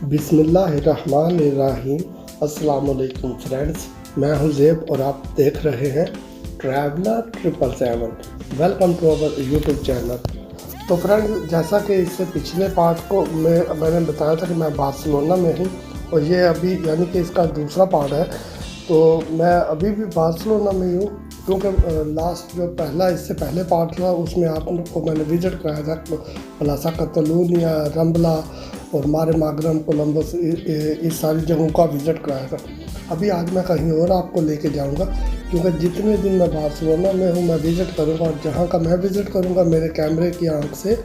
बिस्मिल्लाहिर्रहमानिर्रहीम। अस्सलाम वालेकुम फ्रेंड्स, मैं हूं ज़ेब और आप देख रहे हैं traveller 777। Welcome to our YouTube channel. तो फ्रेंड्स, जैसा कि इससे पिछले पार्ट को मैंने बताया था कि मैं बार्सिलोना में हूं और ये अभी यानी कि इसका दूसरा पार्ट है। तो मैं अभी भी बार्सिलोना में हूँ क्योंकि लास्ट जो इससे पहले पार्ट था उसमें आप लोग को मैंने विज़िट कराया था प्लाज़ा कतालूनिया, रंबला और मारे मागरम, कोलंबस, इस सारी जगहों का विज़िट कराया था। अभी आज मैं कहीं और आपको लेके जाऊंगा क्योंकि जितने दिन मैं बार्सिलोना में हूँ मैं विज़िट करूँगा और जहाँ का मैं विज़िट करूँगा मेरे कैमरे की आंख से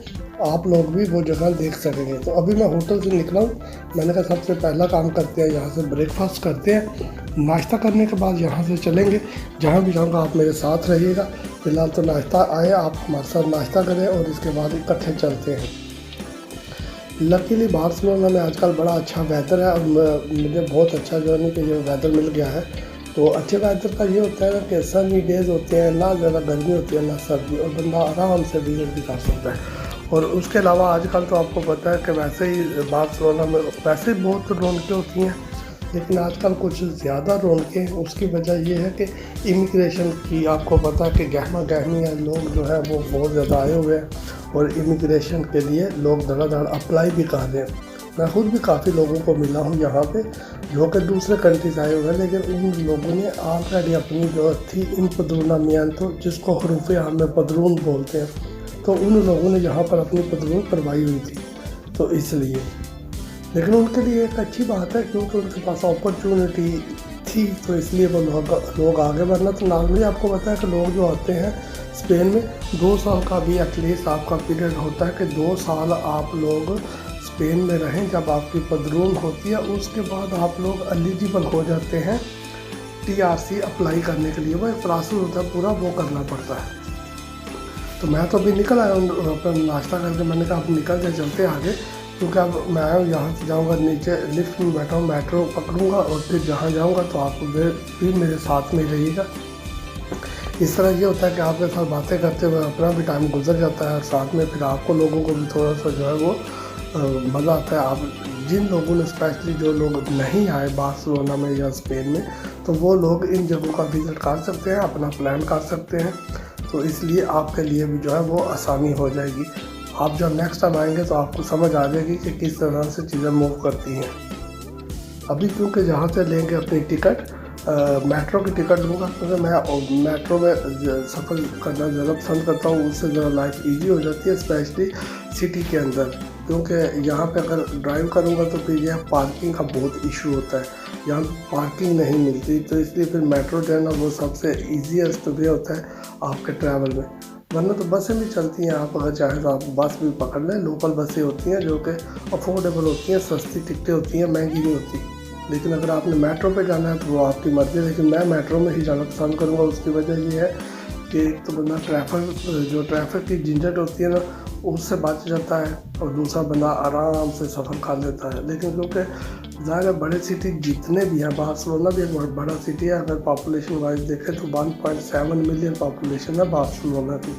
आप लोग भी वो जगह देख सकेंगे। तो अभी मैं होटल से निकला हूँ। मैंने कहा सबसे पहला काम करते हैं, यहाँ से ब्रेकफास्ट करते हैं। नाश्ता करने के बाद यहाँ से चलेंगे। जहाँ भी जाऊँगा आप मेरे साथ रहिएगा। फिलहाल तो नाश्ता आए, आप हमारे साथ नाश्ता करें और इसके बाद इकट्ठे चलते हैं। लकीली बार्सिलोना में आजकल बड़ा अच्छा वेदर है और मुझे बहुत अच्छा जो है कि ये वेदर मिल गया है। तो अच्छे वेदर का ये होता है ना कि सनी डेज़ होते हैं, ना ज़्यादा गर्मी होती है ना सर्दी, और बंदा आराम से विज़िट भी कर सकता है। और उसके अलावा आजकल तो आपको पता है कि वैसे ही बार्सिलोना में वैसे ही बहुत रौनकें होती हैं, लेकिन आजकल कुछ ज़्यादा रौनकें। उसकी वजह ये है कि इमिग्रेशन की आपको पता है कि गहमा गहमी है, लोग जो है वो बहुत ज़्यादा आए हुए हैं और इमिग्रेशन के लिए लोग धड़ाधड़ अप्लाई भी कर रहे हैं। मैं खुद भी काफ़ी लोगों को मिला हूँ यहाँ पे जो कि दूसरे कंट्रीज आए हुए हैं, लेकिन उन लोगों ने ऑलरेडी अपनी जो थी इम्पद्रूनमिento, जिसको हरूफ आम में पदरून बोलते हैं, तो उन लोगों ने यहाँ पर अपनी पदरून करवाई हुई थी। तो इसलिए, लेकिन उनके लिए एक अच्छी बात है क्योंकि उनके पास अपॉर्चुनिटी थी, तो इसलिए वो लोग आगे बढ़ना। तो नॉर्मली आपको पता है कि लोग जो आते हैं स्पेन में 2 साल का भी एटलीस्ट आपका पीरियड होता है कि 2 साल आप लोग स्पेन में रहें। जब आपकी पदरून होती है उसके बाद आप लोग एलिजिबल हो जाते हैं TRC अप्लाई करने के लिए। वो एक प्रोसेस होता है पूरा, वो करना पड़ता है। तो मैं तो अभी निकल आया हूँ अपना नाश्ता करके। मैंने कहा आप निकल जाए, चलते आगे, क्योंकि अब मैं यहाँ से जाऊँगा नीचे, लिफ्ट में बैठा हूँ, मेट्रो पकड़ूँगा और फिर जहाँ जाऊँगा तो आप भी मेरे साथ में रहिएगा। इस तरह ये होता है कि आपके साथ बातें करते हुए अपना भी टाइम गुजर जाता है और साथ में फिर आपको लोगों को भी थोड़ा सा जो है वो मज़ा आता है। आप जिन लोगों ने स्पेशली जो लोग नहीं आए बार्सिलोना में या स्पेन में, तो वो लोग इन जगहों का विज़िट कर सकते हैं, अपना प्लान कर सकते हैं। तो इसलिए आपके लिए भी जो है वो आसानी हो जाएगी। आप जब नेक्स्ट टाइम आएंगे तो आपको समझ आ जाएगी कि किस तरह से चीज़ें मूव करती हैं। अभी क्योंकि जहाँ से लेंगे अपनी टिकट, मेट्रो की टिकट लूँगा क्योंकि मैं मेट्रो में सफ़र करना ज़्यादा पसंद करता हूँ। उससे ज़रा लाइफ इजी हो जाती है, स्पेशली सिटी के अंदर, क्योंकि यहाँ पे अगर ड्राइव करूँगा तो फिर यह पार्किंग का बहुत इशू होता है। यहाँ पार्किंग नहीं मिलती, तो इसलिए फिर मेट्रो जो है ना वो सबसे ईजीएस्ट वे होता है आपके ट्रैवल में। वरना तो बसें भी चलती हैं, आप अगर चाहें तो आप बस भी पकड़ लें। लोकल बसें होती हैं जो कि अफोर्डेबल होती हैं, सस्ती टिकटें होती हैं, महंगी नहीं होती। लेकिन अगर आपने मेट्रो पे जाना है तो वो आपकी मर्ज़ी है, लेकिन मैं मेट्रो में ही जाना पसंद करूँगा। उसकी वजह ये है कि एक तो बंदा ट्रैफिक की झंझट होती है ना, उससे बच जाता है, और दूसरा बंदा आराम से सफ़र कर लेता है। लेकिन क्योंकि ज़्यादा बड़े सिटी जितने भी हैं, बार्सिलोना भी एक बहुत बड़ा सिटी है। अगर पॉपुलेशन वाइज देखें तो 1.7 मिलियन पॉपुलेशन है बार्सिलोना की,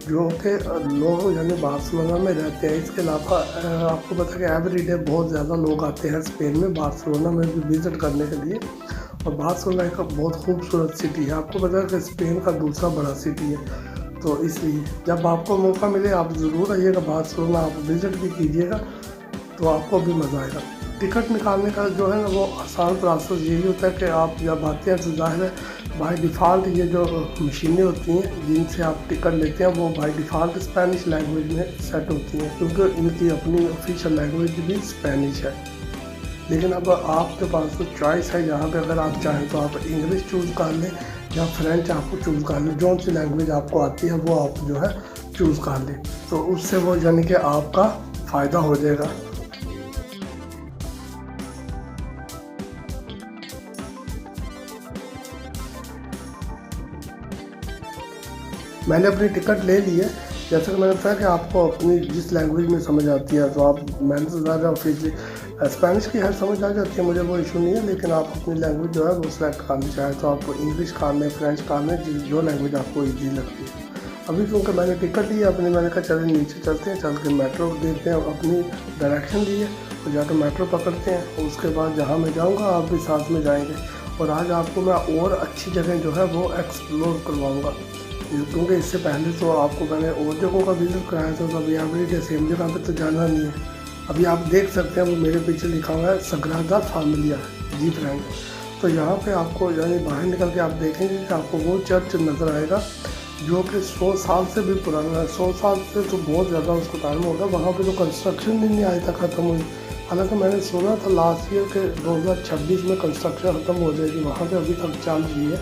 जो कि लोग यानी बार्सिलोना में रहते हैं। इसके अलावा आपको पता है कि एवरीडे बहुत ज़्यादा लोग आते हैं स्पेन में बार्सिलोना में भी विज़िट करने के लिए। और बार्सिलोना एक बहुत खूबसूरत सिटी है। आपको पता है कि स्पेन का दूसरा बड़ा सिटी है। तो इसलिए जब आपको मौका मिले आप ज़रूर आइएगा बार्सिलोना, आप विज़िट भी कीजिएगा तो आपको भी मज़ा आएगा। टिकट निकालने का जो है ना वो आसान प्रोसेस यही होता है कि आप जब आते हैं तो ज़ाहिर है बाय डिफ़ॉल्ट ये जो मशीनें होती हैं जिनसे आप टिकट लेते हैं वो बाय डिफ़ॉल्ट स्पेनिश लैंग्वेज में सेट होती हैं, क्योंकि इनकी अपनी ऑफिशियल लैंग्वेज भी स्पेनिश है। लेकिन अब आपके पास तो चॉइस है, यहाँ पे अगर आप चाहें तो आप इंग्लिश चूज़ कर लें या फ्रेंच आपको चूज़ कर लें। जो सी लैंग्वेज आपको आती है वो आप जो है चूज़ कर लें, तो उससे वो यानी कि आपका फ़ायदा हो जाएगा। मैंने अपनी टिकट ले ली है। जैसे कि मैंने बताया कि आपको अपनी जिस लैंग्वेज में समझ आती है तो आप, मैंने तो ज़्यादा ऑफिशियली स्पेनिश की है, समझ आ जाती है, मुझे वो इशू नहीं है। लेकिन आप अपनी लैंग्वेज जो है वो सिलेक्ट करनी चाहें तो आप इंग्लिश कर लें, फ्रेंच कर लें, जो लैंग्वेज आपको ईजी लगती है। अभी क्योंकि मैंने टिकट ली है अपनी, मैंने कहा चले नीचे चलते हैं, चल के मेट्रो देखते हैं। अपनी डायरेक्शन ली है तो जाकर मेट्रो पकड़ते हैं, उसके बाद जहाँ मैं जाऊँगा आप भी साथ में जाएंगे। और आज आपको मैं और अच्छी जगह जो है वो एक्सप्लोर करवाऊँगा, क्योंकि इससे पहले तो आपको मैंने और जगहों का विज़िट कराया था, तो अभी अभी सेम जगह पे तो जाना नहीं है। अभी आप देख सकते हैं वो मेरे पीछे लिखा हुआ है सग्रादा फैमिलिया। जी फ्रेंड, तो यहाँ पे आपको यानी बाहर निकल के आप देखेंगे कि आपको वो चर्च नज़र आएगा जो कि 100 साल से भी पुराना है। 100 साल से तो बहुत ज़्यादा उसको टाइम हो गया। वहाँ पे तो कंस्ट्रक्शन भी नहीं आज तक ख़त्म हुई। हालांकि मैंने सुना था लास्ट ईयर के 2026 में कंस्ट्रक्शन ख़त्म हो जाएगी, वहाँ पे अभी तक चल रही है।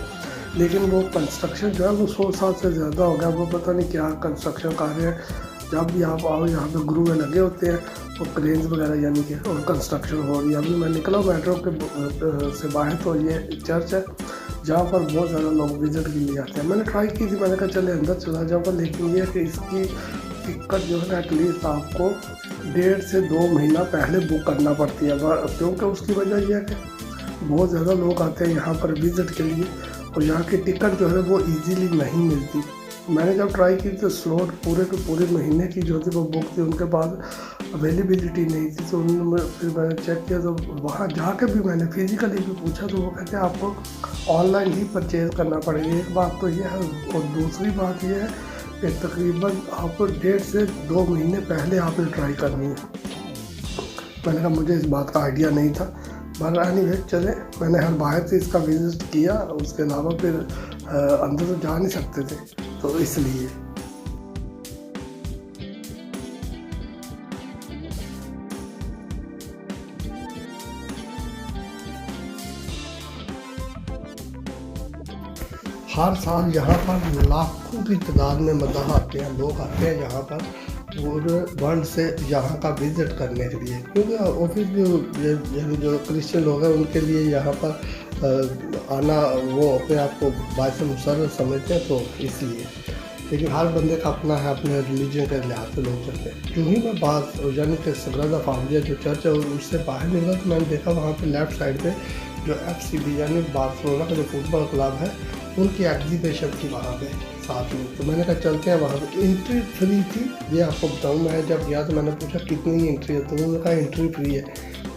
लेकिन वो कंस्ट्रक्शन जो है वो 100 साल से ज़्यादा हो गया। वो पता नहीं क्या कंस्ट्रक्शन कार्य है। जब भी आप आओ यहाँ पे गुरु में लगे होते हैं और क्रेन्स वगैरह यानी कि और कंस्ट्रक्शन हो रही है। अभी मैं निकला मेट्रो के से बाहर, तो ये चर्च है जहाँ पर बहुत ज़्यादा लोग विज़िट के लिए आते हैं। मैंने ट्राई की थी, मैंने कहा चले अंदर चला जाऊँगा, लेकिन ये कि इसकी टिकट जो है ना एटलीस्ट आपको 1.5 से 2 महीना पहले बुक करना पड़ती है, क्योंकि उसकी वजह यह है कि बहुत ज़्यादा लोग आते हैं यहाँ पर विज़िट के लिए और यहाँ की टिकट जो है वो ईजीली नहीं मिलती। मैंने जब ट्राई की तो स्लॉट पूरे के पूरे महीने की जो थी वो बुक थी, उनके पास अवेलेबिलिटी नहीं थी। तो उन्होंने फिर मैंने चेक किया, तो वहाँ जाकर भी मैंने फिज़िकली भी पूछा, तो वो कहते हैं आपको ऑनलाइन ही परचेज़ करना पड़ेगा। एक बात तो ये है, और दूसरी बात ये है कि तकरीबन आपको 1.5 से 2 महीने पहले आपने ट्राई करनी है। मैंने कहा मुझे इस बात का आइडिया नहीं था, पर एनीवे चले, मैंने हर बाहर से इसका विज़िट किया, उसके अलावा फिर अंदर तो जा नहीं सकते थे, तो इसलिए। हर साल यहाँ पर लाखों की तादाद में मज़ाह आते हैं, लोग आते हैं यहाँ पर पूरे वर्ल्ड से यहाँ का विज़िट करने के लिए, क्योंकि ऑफिस जो क्रिश्चियन लोग हैं उनके लिए यहाँ पर आना वो अपने आप को बायस मुसर्रत समझते हैं, तो इसलिए। लेकिन हर बंदे का अपना है, अपने रिलीजन के लिहाज से लोग चलते हैं। जो ही मैं बात यानी कि सग्रादा फैमिलिया जो चर्च है उससे बाहर निकला, तो मैंने देखा वहाँ पे लेफ़्ट साइड पे जो FCB यानी बार्सिलोना का जो फुटबॉल क्लब है उनकी एग्जीबिशन थी वहाँ पे साथ में। तो मैंने कहा चलते हैं वहाँ पे। एंट्री फ्री थी, ये आपको बताऊँ। मैं जब गया तो मैंने पूछा कितनी एंट्री है, तो उन्होंने कहा एंट्री फ्री है।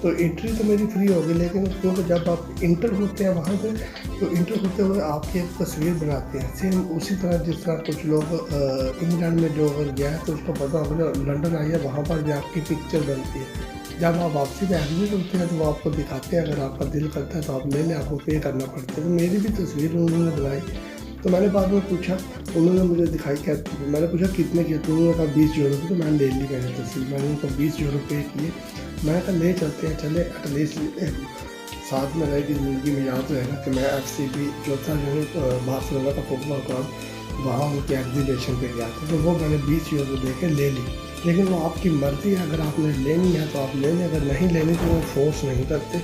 तो एंट्री तो मेरी फ्री होगी, लेकिन क्योंकि जब आप इंटर होते हैं वहाँ पे, तो इंटर होते हुए आपकी एक तस्वीर बनाते हैं, सेम उसी तरह जिस तरह कुछ लोग इंग्लैंड में जो अगर गया है तो उसको पता होगा, लंदन आई है वहाँ पर भी आपकी पिक्चर बनती है। जब आप वापसी में एडमिट होते हैं तो वो आपको दिखाते हैं, अगर आपका दिल करता है तो आप ले लें, आपको पे करना पड़ता है। तो मेरी भी तस्वीर उन्होंने बनाई, तो मैंने बाद में पूछा, उन्होंने मुझे दिखाई क्या, मैंने पूछा कितने किए, तो उन्होंने कहा 20 यूरो की। तो मैंने ले ली मैंने तस्वीर, मैंने उनको 20 यूरो पे किए। मैंने कहा ले चलते हैं, चले एटलीस्ट साथ में रहेगी, ज़िंदगी में याद रहेगा कि मैं FCB जो था जो बार्सिलोना का फुटबॉल क्लब वहाँ उनकी एग्जीबिशन पे गया था। तो वो मैंने 20 यूरो दे के ले ली। लेकिन वो आपकी मर्ज़ी है, अगर आपने लेनी है तो आप ले लें, अगर नहीं लेनी तो वो फोर्स नहीं करते,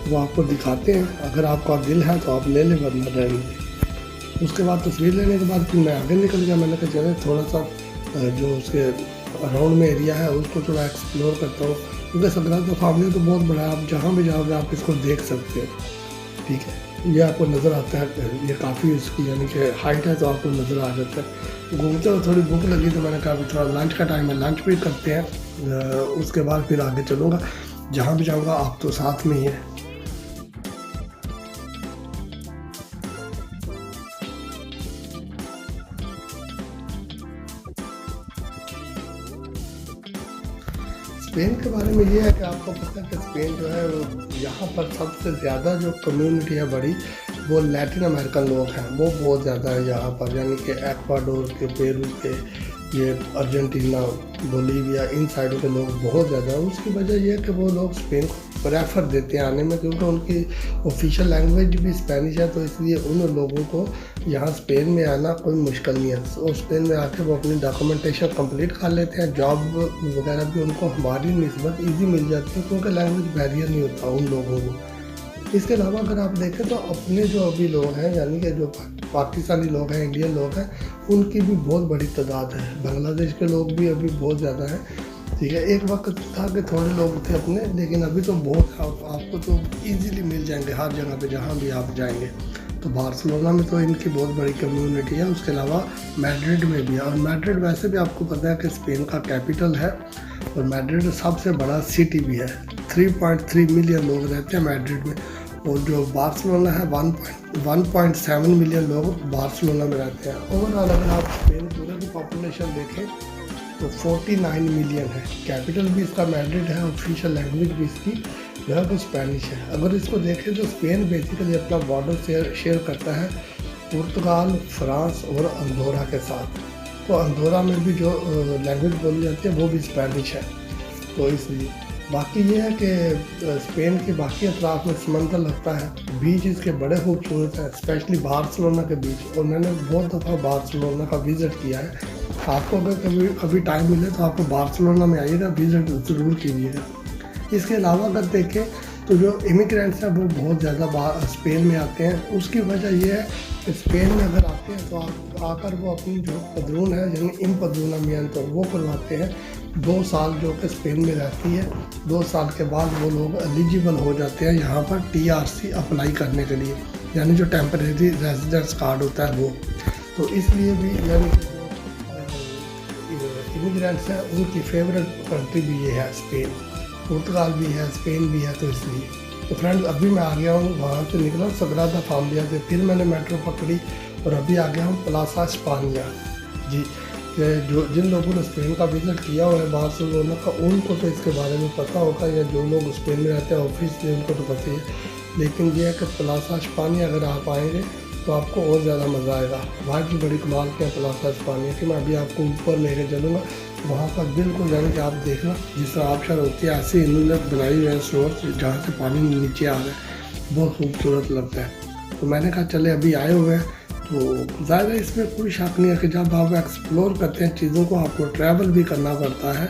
वो आपको दिखाते हैं। अगर आपका दिल है तो आप ले लें, वरना रहेंगे। उसके बाद तस्वीर लेने के बाद फिर मैं आगे निकल गया। मैंने कहा चले थोड़ा सा जो उसके अराउंड में एरिया है उसको थोड़ा एक्सप्लोर करता हूँ, क्योंकि सग्रादा फैमिलिया तो बहुत बड़ा है, आप जहाँ भी जाओगे आप इसको देख सकते हैं। ठीक है, ये आपको नज़र आता है, ये काफ़ी इसकी यानी कि हाइट है, तो आपको नज़र आ जाता है। घूमते हुए थोड़ी भूख लगी, तो मैंने कहा अभी थोड़ा लंच का टाइम है, लंच भी करते हैं, उसके बाद फिर आगे चलूँगा। जहाँ भी जाऊँगा आप तो साथ में ही हैं। स्पेन के बारे में ये है कि आपको पता है कि स्पेन जो है यहाँ पर सबसे ज़्यादा जो कम्युनिटी है बड़ी, वो लैटिन अमेरिकन लोग हैं, वो बहुत ज़्यादा है यहाँ पर, यानी कि एक्वाडोर के, पेरू के, ये अर्जेंटीना, बोलीविया, इन साइडों के लोग बहुत ज़्यादा हैं। उसकी वजह यह है कि वो लोग स्पेन को प्रेफर देते हैं आने में, क्योंकि उनकी ऑफिशियल लैंग्वेज भी स्पेनिश है, तो इसलिए उन लोगों को यहाँ स्पेन में आना कोई मुश्किल नहीं है। और स्पेन में आके वो अपनी डॉक्यूमेंटेशन कंप्लीट कर लेते हैं, जॉब वगैरह भी उनको हमारी निस्बत ईजी मिल जाती है, क्योंकि लैंग्वेज बैरियर नहीं होता उन लोगों को। इसके अलावा अगर आप देखें तो अपने जो अभी लोग हैं, यानी कि जो पाकिस्तानी लोग हैं, इंडियन लोग हैं, उनकी भी बहुत बड़ी तादाद है। बांग्लादेश के लोग भी अभी बहुत ज़्यादा हैं। ठीक है, एक वक्त था कि थोड़े लोग थे अपने, लेकिन अभी तो बहुत आपको तो इजीली मिल जाएंगे हर जगह पे, जहाँ भी आप जाएंगे। तो बार्सिलोना में तो इनकी बहुत बड़ी कम्युनिटी है। उसके अलावा मैड्रिड में भी है, और मैड्रिड वैसे भी आपको पता है कि स्पेन का कैपिटल है। और मैड्रिड सबसे बड़ा सिटी भी है। 3.3 मिलियन लोग रहते हैं मैड्रिड में। और जो बार्सिलोना है 1.7 मिलियन लोग बार्सिलोना में रहते हैं। ओवरऑल अगर आप स्पेन पूरे की पॉपुलेशन देखें तो 49 मिलियन है। कैपिटल भी इसका मैड्रिड है, ऑफिशियल लैंग्वेज भी इसकी जो है वो स्पेनिश है। अगर इसको देखें तो स्पेन बेसिकली अपना बॉर्डर शेयर करता है पुर्तगाल, फ्रांस और अंडोरा के साथ। तो अंडोरा में भी जो लैंग्वेज बोली जाती है वो भी स्पेनिश है। तो इसलिए बाकी ये है कि स्पेन के बाकी अतराफ में समंदर लगता है, बीच इसके बड़े खूबसूरत हैं, स्पेशली बार्सिलोना के बीच। और मैंने बहुत दफ़ा बार्सिलोना का विज़िट किया है। आपको अगर कभी टाइम मिले तो आपको बार्सिलोना में आइएगा, विज़िट ज़रूर कीजिएगा। इसके अलावा अगर देखें तो जो इमिग्रेंट्स हैं वो बहुत ज़्यादा स्पेन में आते हैं। उसकी वजह यह है कि स्पेन में अगर आते हैं तो आकर वो अपनी जो पदरून है यानी इम्पद्रूनमिento वो करवाते हैं। 2 साल जो कि स्पेन में रहती है, 2 साल के बाद वो लोग एलिजिबल हो जाते हैं यहाँ पर TRC अप्लाई करने के लिए, यानी जो टेम्परेरी रेजिडेंस कार्ड होता है वो। तो इसलिए भी यानी इमिग्रेंट्स हैं उनकी फेवरेट कंट्री भी ये है स्पेन। पुर्तगाल भी है, स्पेन भी है। तो इसलिए तो फ्रेंड्स अभी मैं आ गया हूँ, वहाँ से निकला सग्रादा फैमिलिया से, फिर मैंने मेट्रो पकड़ी और अभी आ गया हूँ प्लाजा स्पानिया। जी, जो जिन लोगों ने स्पेन का विज़िट किया हुआ है बार्सिलोना का, उनको तो इसके बारे में पता होगा, या जो लोग स्पेन में रहते हैं ऑफिसली उनको तो पता ही है। लेकिन ये है कि प्लाजा स्पानिया अगर आप आएँगे तो आपको और ज़्यादा मज़ा आएगा। वहाँ की बड़ी कमाल के प्लाजा स्पानिया की मैं अभी आपको ऊपर लेके चलूँगा। वहाँ पर बिल्कुल यानी कि आप देखना जिस तरह आबशार होती है ऐसे इन्होंने बनाई हुए हैं सोर्स जहाँ से पानी नीचे आ रहा है, बहुत खूबसूरत लगता है। तो मैंने कहा चले अभी आए हुए हैं तो ज़्यादा इसमें कोई शक नहीं है कि जब आप एक्सप्लोर करते हैं चीज़ों को, आपको ट्रैवल भी करना पड़ता है,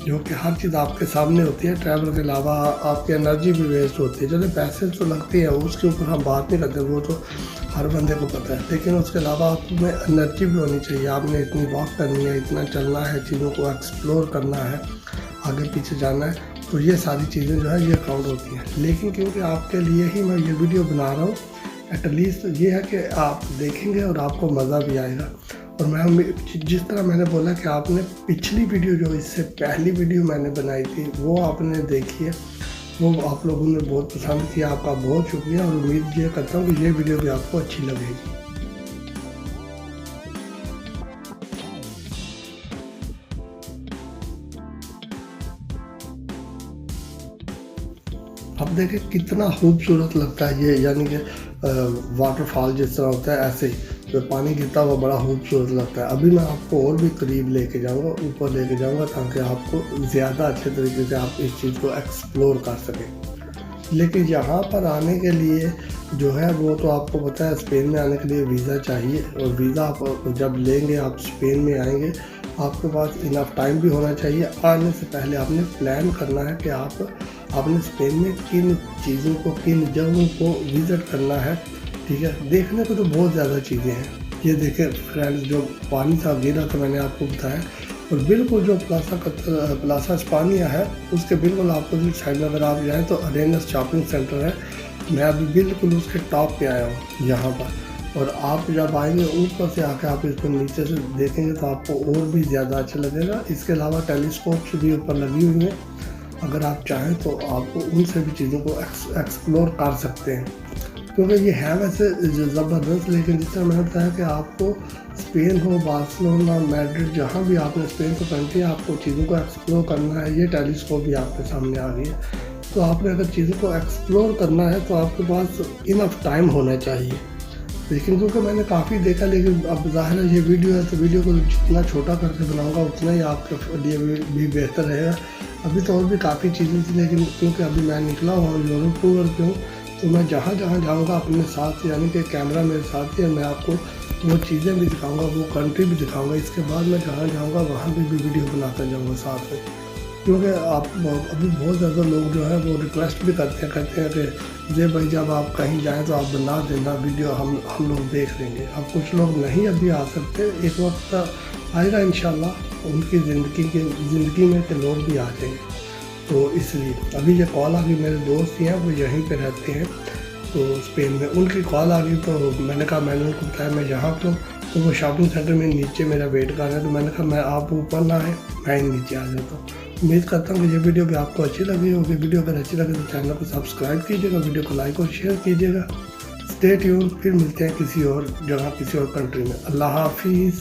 जो कि हर चीज़ आपके सामने होती है। ट्रैवल के अलावा आपकी एनर्जी भी वेस्ट होती है। चलो पैसे तो लगते हैं, उसके ऊपर हम बात नहीं करते, वो तो हर बंदे को पता है। लेकिन उसके अलावा आप में एनर्जी भी होनी चाहिए। आपने इतनी वॉक करनी है, इतना चलना है, चीज़ों को एक्सप्लोर करना है, आगे पीछे जाना है, तो ये सारी चीज़ें जो है ये काउंट होती हैं। लेकिन क्योंकि आपके लिए ही मैं ये वीडियो बना रहा हूँ, एटलीस्ट ये है कि आप देखेंगे और आपको मज़ा भी आएगा। और मैं जिस तरह मैंने बोला कि आपने पिछली वीडियो जो इससे पहली वीडियो मैंने बनाई थी वो आपने देखी है, वो आप लोगों ने बहुत पसंद किया, आपका बहुत शुक्रिया। और उम्मीद ये करता हूँ कि ये वीडियो भी आपको अच्छी लगेगी। अब देखें कितना खूबसूरत लगता है ये, यानी कि वाटरफॉल जिस तरह होता है ऐसे ही तो पानी गिरता हुआ बड़ा खूबसूरत लगता है। अभी मैं आपको और भी करीब लेके जाऊंगा, ऊपर लेके जाऊंगा, ताकि आपको ज़्यादा अच्छे तरीके से आप इस चीज़ को एक्सप्लोर कर सकें। लेकिन यहाँ पर आने के लिए जो है वो तो आपको पता है स्पेन में आने के लिए वीज़ा चाहिए। और वीज़ा आप जब लेंगे, आप स्पेन में आएंगे, आपके पास इनफ टाइम भी होना चाहिए। आने से पहले आपने प्लान करना है कि आपने स्पेन में किन चीज़ों को, किन जगहों को विज़िट करना है। ठीक है, देखने को तो बहुत ज़्यादा चीज़ें हैं। ये देखें फ्रेंड्स, जो पानी था गिरा था मैंने आपको बताया, और बिल्कुल जो प्लाजा स्पानिया है उसके बिल्कुल अपोजिट साइड में अगर आप जाएँ तो अरेनस शॉपिंग सेंटर है। मैं अभी बिल्कुल उसके टॉप पे आया हूँ यहाँ पर। और आप जब आएंगे ऊपर से आकर आप इसको नीचे से देखेंगे तो आपको और भी ज़्यादा अच्छा लगेगा। इसके अलावा टेलीस्कोप्स भी ऊपर लगी हुई हैं, अगर आप चाहें तो आप उनसे भी चीज़ों को एक्सप्लोर कर सकते हैं, क्योंकि ये है वैसे ज़बरदस्त। लेकिन जिस तरह मैंने बताया कि आपको स्पेन हो, बार्सिलोना, मैड्रिड, जहाँ भी आपने स्पेन को कंट्री आपको चीज़ों को एक्सप्लोर करना है। ये टेलीस्कोप भी आपके सामने आ गई है। तो आपने अगर चीज़ों को एक्सप्लोर करना है तो आपके पास इनफ टाइम होना चाहिए। लेकिन क्योंकि मैंने काफ़ी देखा, लेकिन अब ज़ाहिर है ये वीडियो है तो वीडियो को जितना छोटा करके बनाऊंगा उतना ही आपके लिए भी बेहतर रहेगा। अभी तो और भी काफ़ी चीज़ें थी, लेकिन क्योंकि अभी मैं निकला हुआ यूरोप टूर पे हूँ तो मैं जहाँ जहाँ जाऊँगा अपने साथ, यानी कि कैमरा मेरे साथ ही, और मैं आपको वो चीज़ें भी दिखाऊँगा, वो कंट्री भी दिखाऊँगा। इसके बाद मैं जहाँ जाऊँगा वहाँ भी वीडियो बनाता जाऊँगा साथ में, क्योंकि आप अभी बहुत ज़्यादा लोग जो है वो रिक्वेस्ट भी करते हैं कि जे भाई जब आप कहीं जाएं तो आप बना देना वीडियो, हम लोग देख लेंगे। अब कुछ लोग नहीं अभी आ सकते, एक वक्त आएगा इंशाल्लाह उनकी ज़िंदगी में कि लोग भी आ जाएंगे। तो इसलिए अभी ये कॉल आ गई, मेरे दोस्त ही हैं वो यहीं पे रहते हैं तो स्पेन में, उनकी कॉल आ गई तो मैंने कहा, मैंने उनको बताया मैं यहाँ पर हूँ, तो वो शॉपिंग सेंटर में नीचे मेरा वेट कर रहे हैं। तो मैंने कहा मैं आप ऊपर ना आए, मैं नीचे आ जाता हूँ। उम्मीद करता हूँ कि ये वीडियो भी आपको अच्छी लगी होगी। वीडियो अगर अच्छी लगे तो चैनल को सब्सक्राइब कीजिएगा, वीडियो को लाइक और शेयर कीजिएगा। स्टे ट्यून, फिर मिलते हैं किसी और जगह, किसी और कंट्री में। अल्लाह हाफिज़।